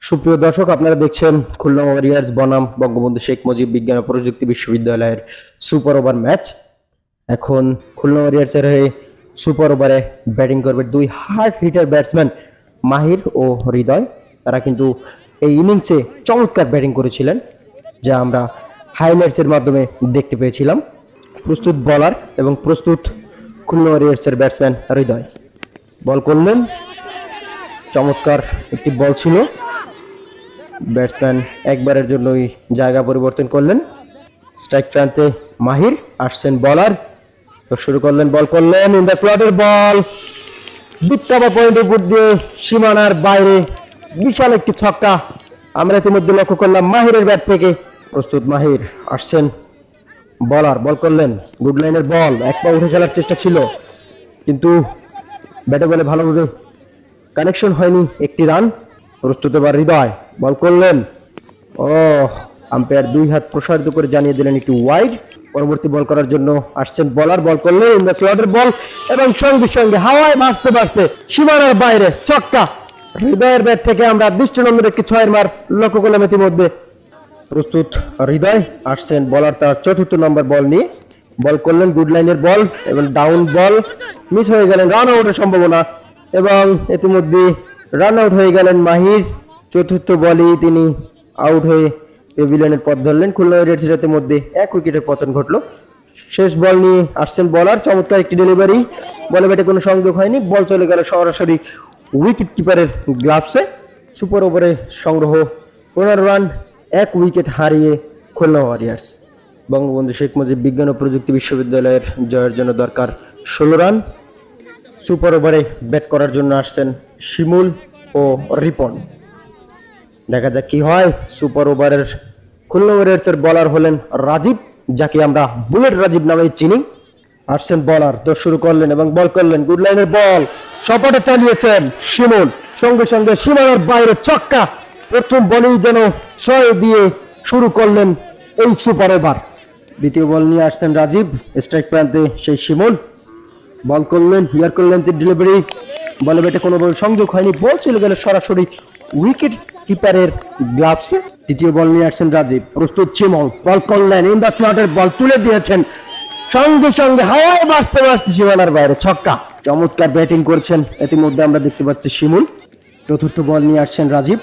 সুপ্রিয় দর্শক, আপনারা দেখছেন খুলনা ওয়ারিয়র্স বনাম বঙ্গবন্ধু শেখ মুজিব বিজ্ঞান ও প্রযুক্তি বিশ্ববিদ্যালয়ের সুপার ওভার ম্যাচ। এখন খুলনা ওয়ারিয়র্সের হয়ে সুপার ওভারে ব্যাটিং করবে দুই হার্ড হিটার ব্যাটসম্যান মাহির ও হৃদয়। তারা কিন্তু এই ইনিংসে চমৎকার ব্যাটিং করেছিলেন, যা আমরা হাইলাইটসের মাধ্যমে দেখতে পেয়েছিলাম। প্রস্তুত বলার এবং প্রস্তুত খুলনা ওয়ারিয়র্সের ব্যাটসম্যান হৃদয়। বল করলেন, চমৎকার একটি বল ছিল। ব্যাটসম্যান একবারের জন্যই জায়গা পরিবর্তন করলেন। স্ট্রাইক প্রান্তে মাহির আসছেন বলার, তো শুরু করলেন, বল করলেন, ইন দ্য স্লটের বল, বিট্টাবা পয়েন্টের উপর দিয়ে সীমানার বাইরে বিশাল একটি ছক্কা আমরা ইতিমধ্যে লক্ষ্য করলাম মাহিরের ব্যাট থেকে। প্রস্তুত মাহির আসছেন বলার, বল করলেন, গুড লাইনের বল, এক পা উঠে খেলার চেষ্টা ছিল কিন্তু ব্যাটে বলে ভালোভাবে কানেকশন হয়নি, একটি রান। প্রস্তুত এবার হৃদয়, বল করলেন, ও আম্পায়ার দুই হাত প্রসারিত করে জানিয়ে দিলেন একটু ওয়াইড। পরবর্তী বল করার জন্য আসছেন বলার, বল করলেন, ইন দ্য স্লটের বল এবং সঙ্গে সঙ্গে হাওয়ায় ভাসতে ভাসতে সীমানার বাইরে ছক্কা। হৃদয়ের ব্যাট থেকে আমরা দৃষ্টিনন্দন একটি 6-এর মার লক্ষ্য করলাম ইতিমধ্যে। প্রস্তুত হৃদয় আসছেন বলার তার চতুর্থ নম্বর বল নিয়ে, বল করলেন, গুড লাইনের বল এবং ডাউন বল, মিস হয়ে গেলেন, রান আউটের সম্ভাবনা এবং ইতিমধ্যে রান আউট হয়ে গেলেন মাহির। চতুর্থ বলেই তিনি আউট হয়ে পেভিলিয়নের পথ ধরলেন। খুলনা ওয়ারিয়র্সের মধ্যে 1 উইকেটের পতন ঘটলো। শেষ বল নিয়ে আসছেন বলার, চমৎকার একটি ডেলিভারি, বলে ব্যাটে কোনো সংযোগ হয়নি, বল চলে গেল সরাসরি উইকেট কিপারের গ্লাভসে। সুপার ওভারে সংগ্রহ 15 রান, 1 উইকেট হারিয়ে খুলনা ওয়ারিয়র্স। বঙ্গবন্ধু শেখ মুজিব বিজ্ঞান ও প্রযুক্তি বিশ্ববিদ্যালয়ের জয়ের জন্য দরকার 16 রান। সুপার ওভারে ব্যাট করার জন্য আসছেন শিমুল ও রিপন। দেখা যাক কি হয়। সুপার ওভারের খুলনা ওয়ারিয়র্সের বলার হলেন রাজীব, যাকে আমরা বুলেট রাজীব নামে চিনি। আসছেন বলার, তো শুরু করলেন এবং বল করলেন, গুড লাইনের বল, সপাটে চালিয়েছেন শিমুল, সঙ্গে সঙ্গে সীমানার বাইরে ছক্কা। প্রথম বলেই যেন 6 দিয়ে শুরু করলেন এই সুপার ওভার। দ্বিতীয় বল নিয়ে আসছেন রাজীব, স্ট্রাইক প্রান্তে সেই শিমুল, বল করলেন, হিয়ার করলেন ডেলিভারি, বলে ব্যাটে কোনো বল সংযোগ হয়নি, বল চলে গেল সরাসরি উইকেট কিপারের গ্লাভসে। তৃতীয় বল নিয়ে আসছেন রাজীব, প্রস্তুত শিমুল, বল করলেন, ইন দ্য স্লটের বল তুলে দিয়েছেন, সঙ্গে সঙ্গে হাওয়ায় ভাসতে ভাসতে সীমানার বাইরে ছক্কা। চমৎকার ব্যাটিং করছেন ইতিমধ্যে আমরা দেখতে পাচ্ছি শিমুল। চতুর্থ বল নিয়ে আসছেন রাজীব,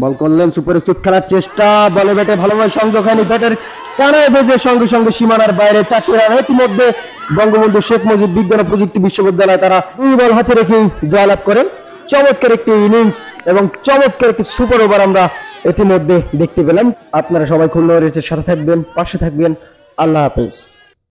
বল করলেন, সুপারে চুট খেলার চেষ্টা, বলে ব্যাটে ভালোভাবে সংযোগ হয়নি, ব্যাটের কানায় বেজে সঙ্গে সঙ্গে সীমানার বাইরে 4টি রান। ইতিমধ্যে বঙ্গবন্ধু শেখ মুজিব বিজ্ঞান ও প্রযুক্তি বিশ্ববিদ্যালয় তারা 2 বল হাতে রেখেই জয়লাভ করেন। চমৎকার একটি ইনিংস এবং চমৎকার একটি সুপার ওভার আমরা ইতিমধ্যে দেখতে পেলাম। আপনারা সবাই খুলনা ওয়ারিয়র্সের সাথে থাকবেন, পাশে থাকবেন। আল্লাহ হাফেজ।